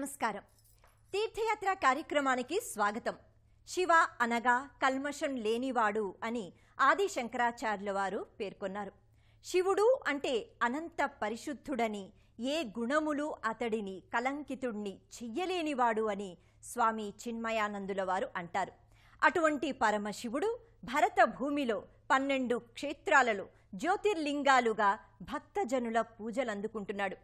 నమస్కారం. తీర్థయాత్ర కార్యక్రమానికి స్వాగతం. శివ అనగా కల్మషం లేనివాడు అని ఆది శంకరాచార్యుల వారు పేర్కొన్నారు. శివుడు అంటే అనంత పరిశుద్ధుడని, ఏ గుణములు అతడిని కలంకితుడిని చెయ్యలేనివాడు అని స్వామి చిన్మయానందుల వారు అంటారు. అటువంటి పరమశివుడు భరత భూమిలో 12 క్షేత్రాలలో జ్యోతిర్లింగాలుగా భక్తజనుల పూజలందుకుంటున్నాడు.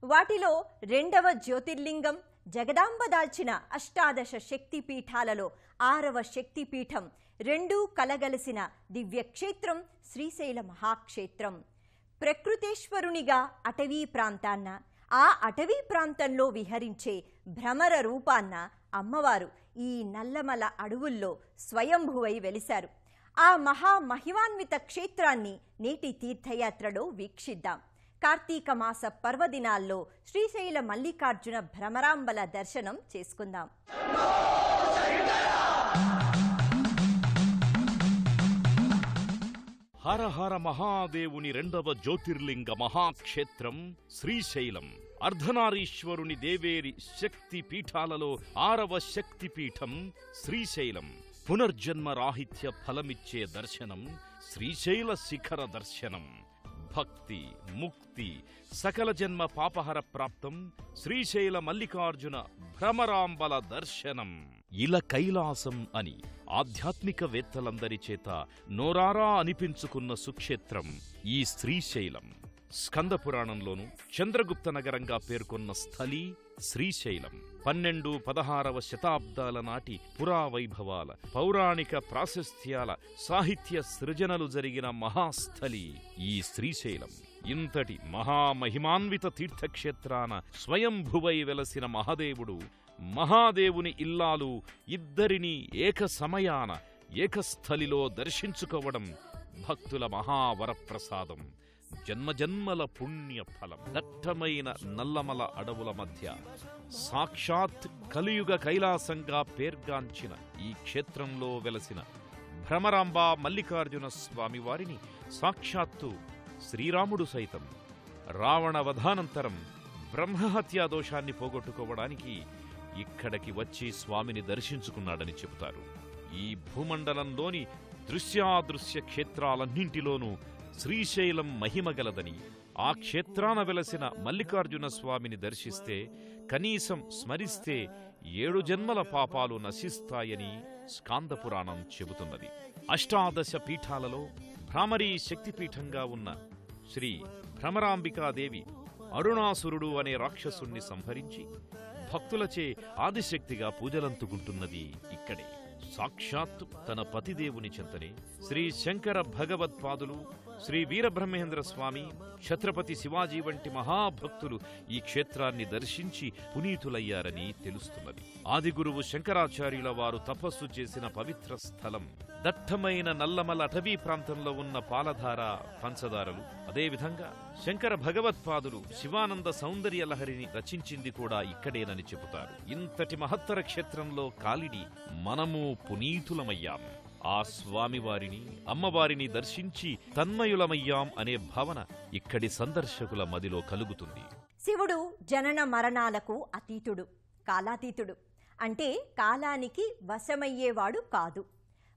వాటిలో 2వ జ్యోతిర్లింగం జగదాంబ దాల్చిన అష్టాదశ శక్తిపీఠాలలో 6వ శక్తిపీఠం, 2 కలగలిసిన దివ్యక్షేత్రం శ్రీశైల మహాక్షేత్రం. ప్రకృతేశ్వరునిగా అటవీ ప్రాంతాన్న, ఆ అటవీ ప్రాంతంలో విహరించే భ్రమర రూపాన్న అమ్మవారు ఈ నల్లమల అడవుల్లో స్వయంభువై వెలిశారు. ఆ మహామహిమాన్విత క్షేత్రాన్ని నేటి తీర్థయాత్రలో వీక్షిద్దాం. కార్తీక మాస పర్వదినాల్లో శ్రీశైల మల్లికార్జున భ్రమరాంబల దర్శనం చేసుకుందాం. హర హర మహాదేవుని 2వ జ్యోతిర్లింగ మహాక్షేత్రం శ్రీశైలం. అర్ధనారీశ్వరుని దేవేరి శక్తి పీఠాలలో 6వ శక్తిపీఠం శ్రీశైలం. పునర్జన్మ రాహిత్య ఫలమిచ్చే దర్శనం శ్రీశైల శిఖర దర్శనం. భక్తి, ముక్తి, సకల జన్మ పాపహర ప్రాప్తం శ్రీశైల మల్లికార్జున భ్రమరాంబల దర్శనం. ఇల కైలాసం అని ఆధ్యాత్మికవేత్తలందరి చేత నోరారా అనిపించుకున్న సుక్షేత్రం ఈ శ్రీశైలం. స్కంద పురాణంలోనూ చంద్రగుప్త నగరంగా పేర్కొన్న స్థలి శ్రీశైలం. 12-16వ శతాబ్దాల నాటి పురావైభవాల, పౌరాణిక ప్రాశస్త్యాల, సాహిత్య సృజనలు జరిగిన మహాస్థలి ఈ శ్రీశైలం. ఇంతటి మహామహిమాన్విత తీర్థక్షేత్రాన స్వయంభువై వెలసిన మహాదేవుడు, మహాదేవుని ఇల్లాలు ఇద్దరినీ ఏక సమయాన ఏకస్థలిలో దర్శించుకోవడం భక్తుల మహావరప్రసాదం, జన్మజన్మల పుణ్యఫలం. దట్టమైన నల్లమల అడవుల మధ్య సాక్షాత్ కలియుగ కైలాసంగా పేర్గాంచిన ఈ క్షేత్రంలో వెలసిన భ్రమరాంబ మల్లికార్జున స్వామివారిని సాక్షాత్తు శ్రీరాముడు సైతం రావణ వధానంతరం బ్రహ్మహత్యా దోషాన్ని పోగొట్టుకోవడానికి ఇక్కడికి వచ్చి స్వామిని దర్శించుకున్నాడని చెబుతారు. ఈ భూమండలంలోని దృశ్యాదృశ్య క్షేత్రాలన్నింటిలోనూ శ్రీశైలం మహిమగలదని, ఆ క్షేత్రాన వెలసిన మల్లికార్జున స్వామిని దర్శిస్తే, కనీసం స్మరిస్తే 7 జన్మల పాపాలు నశిస్తాయని స్కాందపురాణం చెబుతున్నది. అష్టాదశ పీఠాలలో భ్రామరీ శక్తిపీఠంగా ఉన్న శ్రీ భ్రమరాంబికాదేవి అరుణాసురుడు అనే రాక్షసుణ్ణి సంహరించి భక్తులచే ఆదిశక్తిగా పూజలందుకుంటున్నది ఇక్కడే. సాక్షాత్తు తన పతిదేవుని చెంతనే శ్రీ శంకర భగవత్పాదులు, శ్రీ వీరబ్రహ్మేంద్ర స్వామి, ఛత్రపతి శివాజీ వంటి మహాభక్తులు ఈ క్షేత్రాన్ని దర్శించి పునీతులయ్యారని తెలుస్తున్నది. ఆదిగురువు శంకరాచార్యుల వారు తపస్సు చేసిన పవిత్ర స్థలం. దట్టమైన నల్లమల అటవీ ప్రాంతంలో ఉన్న పాలధార, పంచదారలు, అదేవిధంగా శంకర భగవత్పాదులు శివానంద సౌందర్య లహరిని రచించింది కూడా ఇక్కడేనని చెబుతారు. ఇంతటి మహత్తర క్షేత్రంలో కాలిడి మనము పునీతులమయ్యాం. ఆ స్వామివారిని, అమ్మవారిని దర్శించి తన్మయులమయ్యాం అనే భావన ఇక్కడి సందర్శకుల మదిలో కలుగుతుంది. శివుడు జనన మరణాలకు అతీతుడు, కాలాతీతుడు. అంటే కాలానికి వశమయ్యేవాడు కాదు.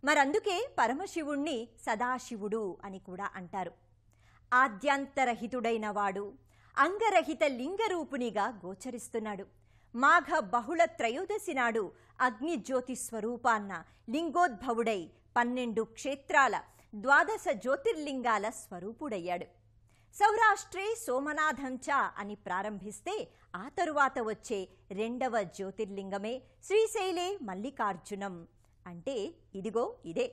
మరందుకే పరమశివుణ్ణి సదాశివుడు అని కూడా అంటారు. ఆద్యాంతరహితుడైన వాడు అంగరహిత లింగరూపునిగా గోచరిస్తున్నాడు. మాఘ బహుళ త్రయోదశి నాడు అగ్నిజ్యోతి స్వరూపాన్న లింగోద్భవుడై 12 క్షేత్రాల 12 జ్యోతిర్లింగాల స్వరూపుడయ్యాడు. సౌరాష్ట్రే సోమనాథంచ అని ప్రారంభిస్తే ఆ తరువాత వచ్చే 2వ జ్యోతిర్లింగమే శ్రీశైలే మల్లికార్జునం. అంటే ఇదిగో ఇదే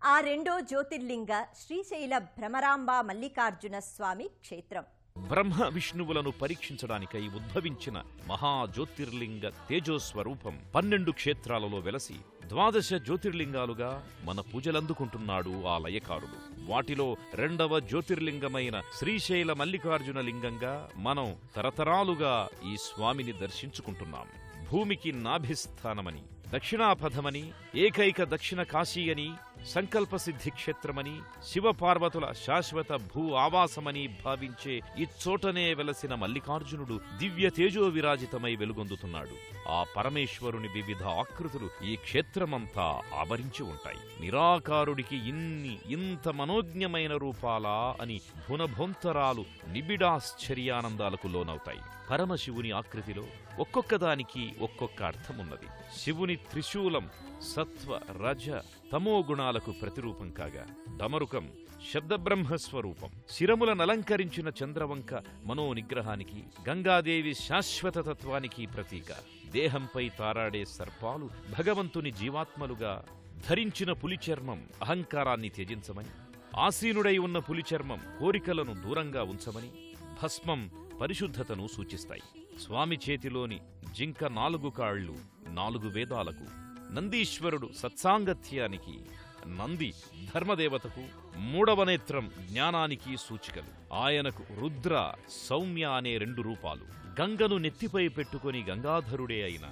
ఆ 2వ జ్యోతిర్లింగ శ్రీశైల భ్రమరాంబ మల్లికార్జున స్వామి క్షేత్రం. బ్రహ్మ విష్ణువులను పరీక్షించడానికై ఉద్భవించిన మహాజ్యోతిర్లింగ తేజోస్వరూపం 12 క్షేత్రాలలో వెలసి 12 జ్యోతిర్లింగాలుగా మన పూజలందుకుంటున్నాడు ఆ లయకారుడు. వాటిలో 2వ జ్యోతిర్లింగమైన శ్రీశైల మల్లికార్జున లింగంగా మనం తరతరాలుగా ఈ స్వామిని దర్శించుకుంటున్నాం. భూమికి నాభిస్థానమని, దక్షిణాపథమని, ఏకైక దక్షిణ కాశీ అని సంకల్పసిద్ధి క్షేత్రమని, శివపార్వతుల శాశ్వత భూ ఆవాసమని భావించే ఇచ్చోటనే వెలసిన మల్లికార్జునుడు దివ్య తేజో విరాజితమై వెలుగొందుతున్నాడు. ఆ పరమేశ్వరుని వివిధ ఆకృతులు ఈ క్షేత్రమంతా ఆవరించి ఉంటాయి. నిరాకారుడికి ఇంత మనోజ్ఞమైన రూపాలా అని భునభొంతరాలు నిబిడాశ్చర్యానందాలకు లోనవుతాయి. పరమశివుని ఆకృతిలో ఒక్కొక్కదానికి ఒక్కొక్క అర్థమున్నది. శివుని త్రిశూలం సత్వ రజ తమో గుణాలకు ప్రతిరూపం కాగా, డమరుకం శబ్దబ్రహ్మస్వరూపం, శిరములనలంకరించిన చంద్రవంక మనోనిగ్రహానికి, గంగాదేవి శాశ్వతతత్వానికి ప్రతీక. దేహంపై తారాడే సర్పాలు భగవంతుని జీవాత్మలుగా, ధరించిన పులిచర్మం అహంకారాన్ని త్యజించమని, ఆసీనుడై ఉన్న పులిచర్మం కోరికలను దూరంగా ఉంచమని, భస్మం పరిశుద్ధతను సూచిస్తాయి. స్వామి చేతిలోని జింక 4 కాళ్లు 4 వేదాలకు, నందీశ్వరుడు సత్సాంగత్యానికి, నంది ధర్మదేవతకు, 3వ నేత్రం జ్ఞానానికి సూచికలు. ఆయనకు రుద్ర, సౌమ్య అనే 2 రూపాలు. గంగను నెత్తిపై పెట్టుకుని గంగాధరుడే అయిన,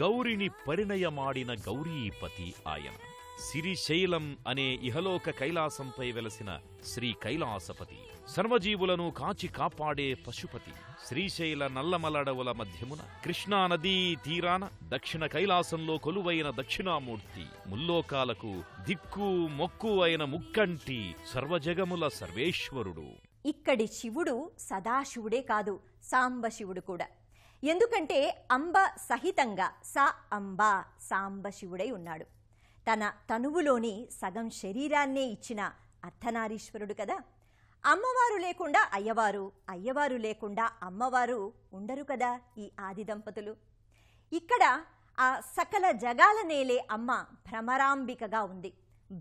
గౌరిని పరిణయమాడిన గౌరీపతి ఆయన. సిరిశైలం అనే ఇహలోక కైలాసంపై వెలసిన శ్రీ కైలాసపతి, సర్వజీవులను కాచి కాపాడే పశుపతి. శ్రీశైల నల్లమలడవుల మధ్యమున కృష్ణానదీ తీరాన దక్షిణ కైలాసంలో కొలువైన దక్షిణామూర్తి, ముల్లోకాలకు దిక్కు మొక్కు అయిన ముక్కంటి సర్వజగముల సర్వేశ్వరుడు. ఇక్కడి శివుడు సదాశివుడే కాదు, సాంబశివుడు కూడా. ఎందుకంటే అంబ సహితంగా అంబ సాంబశివుడై ఉన్నాడు. తన తనువులోని సగం శరీరాన్నే ఇచ్చిన అర్ధనారీశ్వరుడు కదా. అమ్మవారు లేకుండా అయ్యవారు, అయ్యవారు లేకుండా అమ్మవారు ఉండరు కదా ఈ ఆది దంపతులు. ఇక్కడ ఆ సకల జగాల నేలే అమ్మ భ్రమరాంబికగా ఉంది.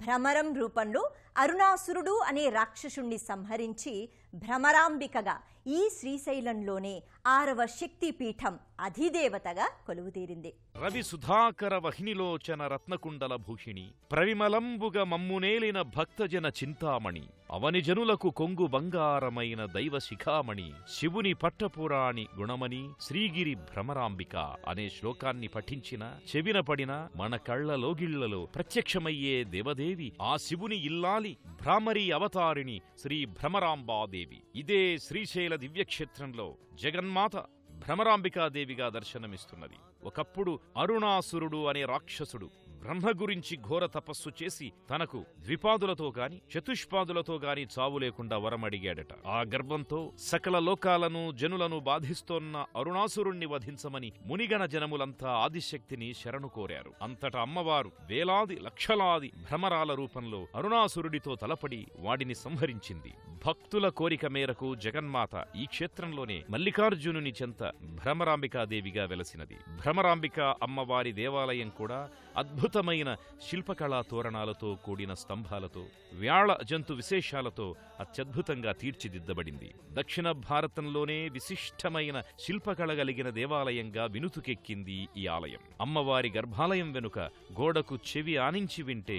భ్రమరం రూపంలో అరుణాసురుడు అనే రాక్షసుణ్ణి సంహరించి భ్రమరాంబికగా ఈ శ్రీశైలంలోనే 6వ శక్తిపీఠం అధిదేవతగా కొలువుతీరింది. రవి సుధాకర వహినిలోచన రత్నకుండల భూషిణి, ప్రవిమలంబుగ మమ్మునేలిన భక్తజన చింతామణి, అవనిజనులకు కొంగు బంగారమైన దైవ శిఖామణి, శివుని పట్టపురాణి గుణమని శ్రీగిరి భ్రమరాంబిక అనే శ్లోకాన్ని పఠించిన, చెవిన పడిన మన కళ్లలోగిళ్లలో ప్రత్యక్షమయ్యే దేవదేవి ఆ శివుని ఇల్లాలి భ్రామరీ అవతారిణి శ్రీ భ్రమరాంబాదేవి. ఇదే శ్రీశైల దివ్యక్షేత్రంలో జగన్మాత భ్రమరాంబికాదేవిగా దర్శనమిస్తున్నది. ఒకప్పుడు అరుణాసురుడు అనే రాక్షసుడు బ్రహ్మ గురించి ఘోర తపస్సు చేసి తనకు ద్విపాదులతో గాని చతుష్పాదులతో గాని చావు లేకుండా వరమడిగాడట. ఆ గర్భంతో సకల లోకాలను జనులను బాధిస్తోన్న అరుణాసురుణ్ణి వధించమని మునిగణ జనములంతా ఆదిశక్తిని శరణు కోరారు. అంతటా అమ్మవారు వేలాది లక్షలాది భ్రమరాల రూపంలో అరుణాసురుడితో తలపడి వాడిని సంహరించింది. భక్తుల కోరిక మేరకు జగన్మాత ఈ క్షేత్రంలోనే మల్లికార్జునుని చెంత భ్రమరాంబికాదేవిగా వెలసినది. భ్రమరాంబిక అమ్మవారి దేవాలయం కూడా అద్భుతమైన శిల్పకళా తోరణాలతో కూడిన స్తంభాలతో, వ్యాళ జంతు విశేషాలతో అత్యద్భుతంగా తీర్చిదిద్దబడింది. దక్షిణ భారతంలోనే విశిష్టమైన శిల్పకళ కలిగిన దేవాలయంగా వినుతుకెక్కింది ఈ ఆలయం. అమ్మవారి గర్భాలయం వెనుక గోడకు చెవి ఆనించి వింటే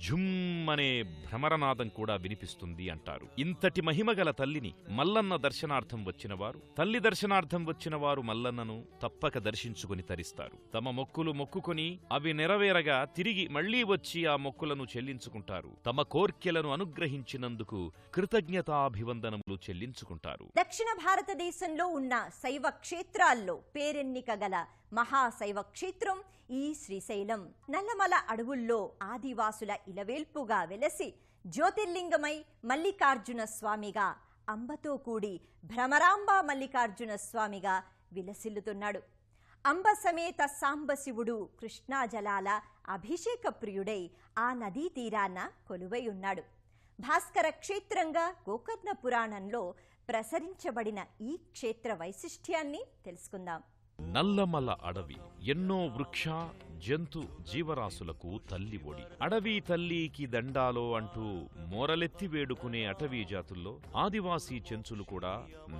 ఝుమ్మనే భ్రమరనాదం కూడా వినిపిస్తుంది అంటారు. ఇంతటి మహిమగల తల్లిని మల్లన్న దర్శనార్థం వచ్చినవారు, తల్లి దర్శనార్థం వచ్చినవారు మల్లన్నను తప్పక దర్శించుకుని తరిస్తారు. తమ మొక్కులు మొక్కుకొని అవి నెరవేరగా తిరిగి మళ్లీ వచ్చి ఆ మొక్కులను చెల్లించుకుంటారు. తమ కోర్కెలను అనుగ్రహించినందుకు కృతజ్ఞతాభివందనములు చెల్లించుకుంటారు. దక్షిణ భారతదేశంలో ఉన్న శైవ క్షేత్రాల్లో పేరెన్నిక గల మహాశైవ క్షేత్రం ఈ శ్రీశైలం. నల్లమల అడవుల్లో ఆదివాసుల ఇలవేల్పుగా వెలసి జ్యోతిర్లింగమై మల్లికార్జున స్వామిగా, అంబతో కూడి భ్రమరాంబ మల్లికార్జున స్వామిగా విలసిల్లుతున్నాడు. అంబ సమేత సాంబశివుడు కృష్ణా జలాల అభిషేక ప్రియుడై ఆ నదీ తీరాన కొలువై ఉన్నాడు. భాస్కర క్షేత్రంగా గోకర్ణ పురాణంలో ప్రసరించబడిన ఈ క్షేత్ర వైశిష్ట్యాన్ని తెలుసుకుందాం. నల్లమల అడవి ఎన్నో వృక్ష జంతు జీవరాశులకు తల్లి ఒడి. అడవి తల్లికి దండాలో అంటూ మోరలెత్తి వేడుకునే అటవీ జాతుల్లో ఆదివాసీ చెంచులు కూడా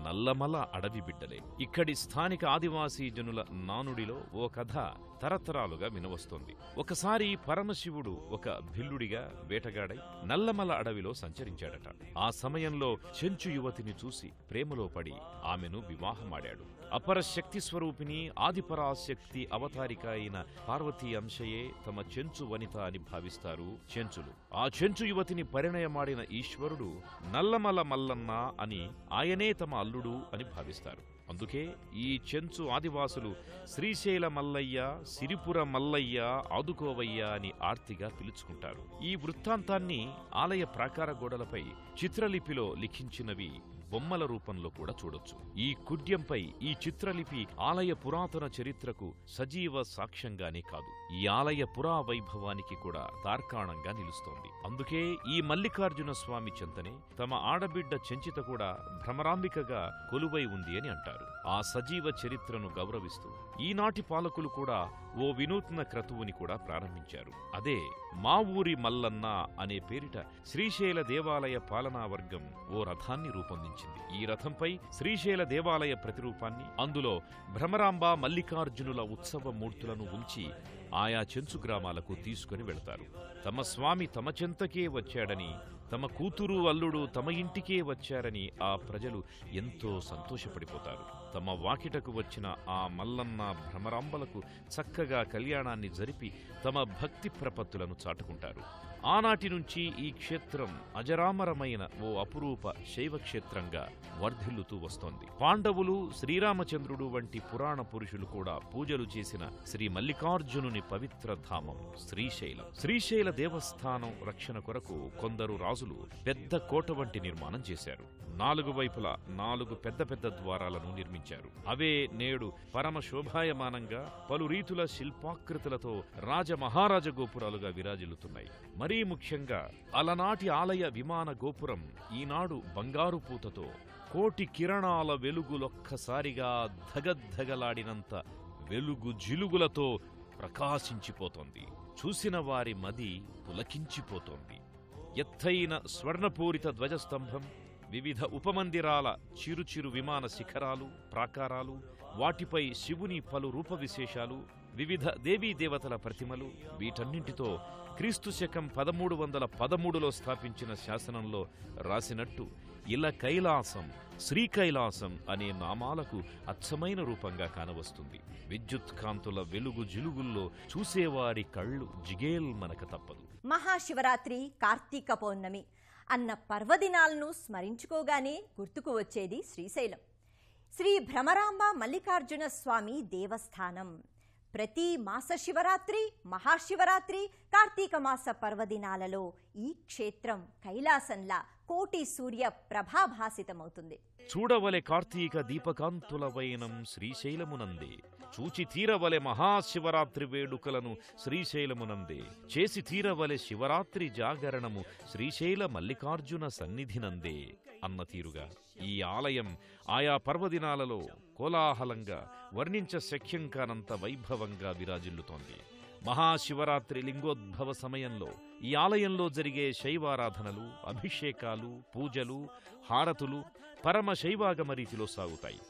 నల్లమల అడవి బిడ్డలే. ఇక్కడి స్థానిక ఆదివాసీ జనుల నానుడిలో ఓ కథ తరతరాలుగా వినవస్తోంది. ఒకసారి పరమశివుడు ఒక భిల్లుడిగా వేటగాడై నల్లమల అడవిలో సంచరించాడట. ఆ సమయంలో చెంచు యువతిని చూసి ప్రేమలో పడి ఆమెను వివాహమాడాడు. అపర శక్తి స్వరూపిణి ఆదిపరాశక్తి అవతారిక అయిన పార్వతీ అంశయే తమ చెంచు వనిత అని భావిస్తారు చెంచులు. ఆ చెంచు యువతిని పరిణయమాడిన ఈశ్వరుడు నల్లమల మల్లన్న అని ఆయనే తమ అల్లుడు అని భావిస్తారు. అందుకే ఈ చెంచు ఆదివాసులు శ్రీశైల మల్లయ్య, సిరిపుర మల్లయ్య, ఆదుకోవయ్య అని ఆర్తిగా పిలుచుకుంటారు. ఈ వృత్తాంతాన్ని ఆలయ ప్రాకార గోడలపై చిత్రలిపిలో లిఖించినవి బొమ్మల రూపంలో కూడా చూడొచ్చు. ఈ కుడ్యంపై ఈ చిత్రలిపి ఆలయ పురాతన చరిత్రకు సజీవ సాక్ష్యంగానే కాదు, ఈ ఆలయ పురావైభవానికి కూడా తార్కాణంగా నిలుస్తోంది. అందుకే ఈ మల్లికార్జున స్వామి చెంతనే తమ ఆడబిడ్డ చెంచిత కూడా భ్రమరాంబికగా కొలువై ఉంది అని అంటారు. ఆ సజీవ చరిత్రను గౌరవిస్తూ ఈనాటి పాలకులు కూడా ఓ వినూత్న క్రతువుని కూడా ప్రారంభించారు. అదే మా ఊరి మల్లన్న అనే పేరిట శ్రీశైల దేవాలయ పాలనా వర్గం ఓ రథాన్ని రూపొందించింది. ఈ రథంపై శ్రీశైల దేవాలయ ప్రతిరూపాన్ని, అందులో భ్రమరాంబ మల్లికార్జునుల ఉత్సవ మూర్తులను ఉంచి ఆయా చెంచు గ్రామాలకు తీసుకుని వెళతారు. తమ స్వామి తమ చెంతకే వచ్చాడని, తమ కూతురు అల్లుడు తమ ఇంటికే వచ్చారని ఆ ప్రజలు ఎంతో సంతోషపడిపోతారు. తమ వాకిటకు వచ్చిన ఆ మల్లన్న భ్రమరాంబలకు చక్కగా కళ్యాణాన్ని జరిపి తమ భక్తి ప్రపత్తులను చాటుకుంటారు. ఆనాటి నుంచి ఈ క్షేత్రం అజరామరమైన ఓ అపురూప శైవక్షేత్రంగా వర్ధిల్లుతూ వస్తోంది. పాండవులు, శ్రీరామచంద్రుడు వంటి పురాణ పురుషులు కూడా పూజలు చేసిన శ్రీ మల్లికార్జునుని పవిత్ర ధామం శ్రీశైలం. శ్రీశైల దేవస్థానం రక్షణ కొరకు కొందరు రాజులు పెద్ద కోట వంటి నిర్మాణం చేశారు. 4 వైపులా 4 పెద్ద పెద్ద ద్వారాలను నిర్మించారు. అవే నేడు పరమ శోభాయమానంగా పలు రీతుల శిల్పాకృతులతో రాజమహారాజ గోపురాలుగా విరాజిల్లుతున్నాయి. మరీ ముఖ్యంగా అలనాటి ఆలయ విమాన గోపురం ఈనాడు బంగారు పూతతో కోటి కిరణాల వెలుగులొక్కసారిగా ధగద్ధగలాడినంత వెలుగు జిలుగులతో ప్రకాశించిపోతోంది. చూసిన వారి మది పులకించిపోతోంది. ఎత్తైన స్వర్ణపూరిత ధ్వజస్తంభం, వివిధ ఉపమందిరాల చిరుచిరు విమాన శిఖరాలు, ప్రాకారాలు, వాటిపై శివుని పలు రూప విశేషాలు, వివిధ దేవతల ప్రతిమలు, వీటన్నింటితో క్రీస్తు శకం 1313లో స్థాపించిన శాసనంలో రాసినట్టు ఇల కైలాసం, శ్రీకైలాసం అనే నామాలకు అచ్చమైన రూపంగా కానవస్తుంది. విద్యుత్ కాంతుల వెలుగు జిలుగుల్లో చూసేవారి కళ్ళు జిగేల్మనక తప్పదు. మహాశివరాత్రి, కార్తీక పౌర్ణమి అన్న పర్వదినాలను స్మరించుకోగానే గుర్తుకు వచ్చేది శ్రీశైలం. శ్రీ భ్రమరాంబ మల్లికార్జున స్వామి దేవస్థానం. ప్రతి మాస శివరాత్రి, మహాశివరాత్రి, కార్తీక మాస పర్వదినాలలో ఈ క్షేత్రం కైలాసంలా కోటి సూర్య ప్రభాభాసితమవుతుంది. చూడవలె కార్తీక దీపకాంతుల వైనం శ్రీశైలమునందే, చూచి తీరవలె మహాశివరాత్రి వేడుకలను శ్రీశైలమునందే, చేసి తీరవలె శివరాత్రి జాగరణము శ్రీశైల మల్లికార్జున సన్నిధినందే అన్న తీరుగా ఈ ఆలయం ఆయా పర్వదినాలలో కోలాహలంగా వర్ణించ శక్యం కానంత వైభవంగా విరాజిల్లుతోంది. మహాశివరాత్రి లింగోద్భవ సమయంలో ఈ ఆలయంలో జరిగే శైవారాధనలు, అభిషేకాలు, పూజలు, హారతులు పరమ శైవాగమ రీతిలో సాగుతాయి.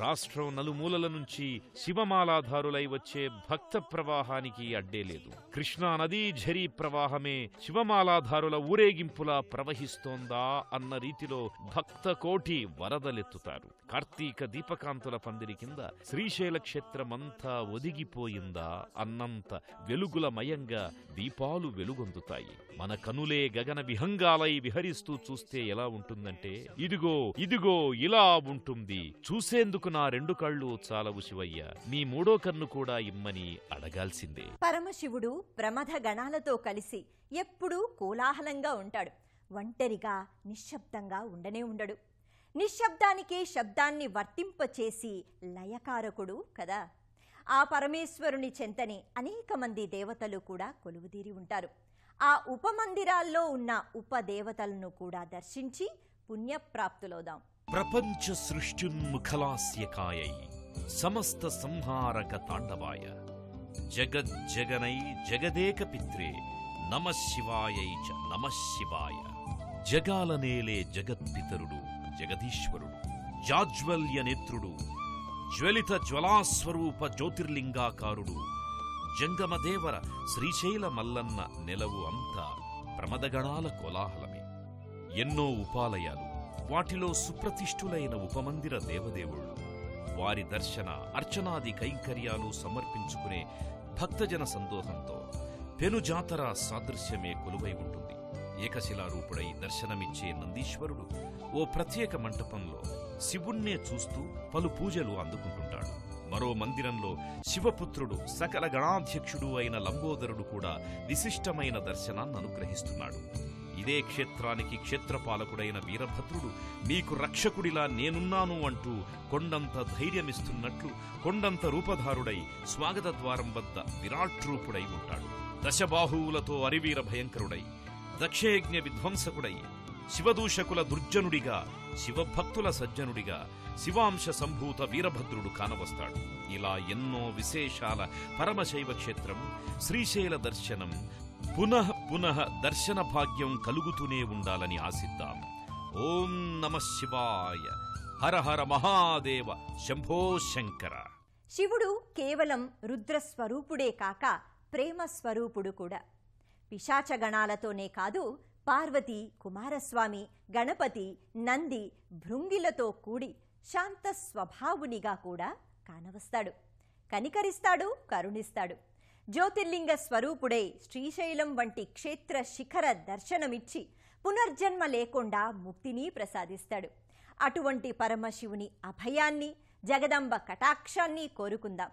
రాష్ట్రం నలుమూలల నుంచి శివమాలాధారులై వచ్చే భక్త ప్రవాహానికి అడ్డే లేదు. కృష్ణా నదీ ఝరీ ప్రవాహమే శివమాలాధారుల ఊరేగింపులా ప్రవహిస్తోందా అన్న రీతిలో భక్త కోటి వరదలెత్తుతారు. కార్తీక దీపకాంతుల పందిరి కింద శ్రీశైల క్షేత్రమంతా ఒదిగిపోయిందా అన్నంత వెలుగులమయంగా దీపాలు వెలుగొందుతాయి. మన కనులే గగన విహంగాలై విహరిస్తూ చూస్తే ఎలా ఉంటుందంటే, ఇదిగో ఇదిగో ఇలా ఉంటుంది, చూసేందుకు నా 2 కళ్ళు చాలవు శివయ్య, నీ 3వ కన్ను కూడా ఇమ్మని అడగాల్సిందే. పరమశివుడు ప్రమథ గణాలతో కలిసి ఎప్పుడూ కోలాహలంగా ఉంటాడు. ఒంటరిగా నిశ్శబ్దంగా ఉండనే ఉండడు. నిశ్శబ్దానికే శబ్దాన్ని వర్తింపచేసి లయకారకుడు కదా. ఆ పరమేశ్వరుని చెంతని అనేక మంది దేవతలు కూడా కొలువుదీరి ఉంటారు. ఆ ఉపమందిరాల్లో ఉన్న ఉపదేవతలను కూడా దర్శించి పుణ్యప్రాప్తులవుదాం. ప్రపంచ సృష్టిన్ముఖలాస్యకాయై సమస్త సంహారక తాండవాయ జగజ్జగనై జగదేక పిత్రే నమః శివాయై చ నమః శివాయ. జగాలనేలే జగత్పితరుడు జగదీశ్వరుడు, జాజ్వల్య నేత్రుడు, జ్వలిత జ్వలాస్వరూప జ్యోతిర్లింగాకారుడు, జంగమదేవర శ్రీశైల మల్లన్న నెలవు అంతా ప్రమదగణాల కోలాహలమే. ఎన్నో ఉపాలయాలు, వాటిలో సుప్రతిష్ఠులైన ఉపమందిర దేవదేవుళ్ళు, వారి దర్శన అర్చనాది కైంకర్యాలు సమర్పించుకునే భక్తజన సందోహంతో పెనుజాతర సాదృశ్యమే కొలువై ఉంటుంది. ఏకశిలారూపుడై దర్శనమిచ్చే నందీశ్వరుడు ఓ ప్రత్యేక మంటపంలో శివుణ్ణే చూస్తూ పలు పూజలు అందుకుంటుంటాడు. మరో మందిరంలో శివపుత్రుడు సకల గణాధ్యక్షుడు అయిన లంబోదరుడు కూడా విశిష్టమైన దర్శనాన్ని అనుగ్రహిస్తున్నాడు. ఇదే క్షేత్రానికి క్షేత్రపాలకుడైన వీరభద్రుడు మీకు రక్షకుడిలా నేనున్నాను అంటూ కొండంత ధైర్యమిస్తున్నట్లు కొండంత రూపధారుడై స్వాగత ద్వారం వద్ద విరాట్రూపుడై ఉంటాడు. దశబాహువులతో అరివీర భయంకరుడై దక్షయజ్ఞ విధ్వంసకుడై శివదూషకుల దుర్జనుడిగా శివభక్తుల సజ్జనుడిగా శివాంశ సంభూత వీరభద్రుడు కానవస్తాడు. ఇలా ఎన్నో విశేషాల పరమశైవ క్షేత్రం శ్రీశైల దర్శనం పునః పునః దర్శన భాగ్యం కలుగుతూనే ఉండాలని ఆశిద్దాం. ఓం నమః శివాయ. హర హర మహాదేవ. శంభో శంకర. శివుడు కేవలం రుద్రస్వరూపుడే కాక ప్రేమస్వరూపుడు కూడా. పిశాచగణాలతోనే కాదు, పార్వతి, కుమారస్వామి, గణపతి, నంది, భృంగిలతో కూడి శాంత స్వభావునిగా కూడా కానవస్తాడు. కనికరిస్తాడు, కరుణిస్తాడు. జ్యోతిర్లింగ స్వరూపుడై శ్రీశైలం వంటి క్షేత్ర శిఖర దర్శనమిచ్చి పునర్జన్మ లేకుండా ముక్తిని ప్రసాదిస్తాడు. అటువంటి పరమశివుని అభయాన్ని, జగదంబ కటాక్షాన్ని కోరుకుందాం.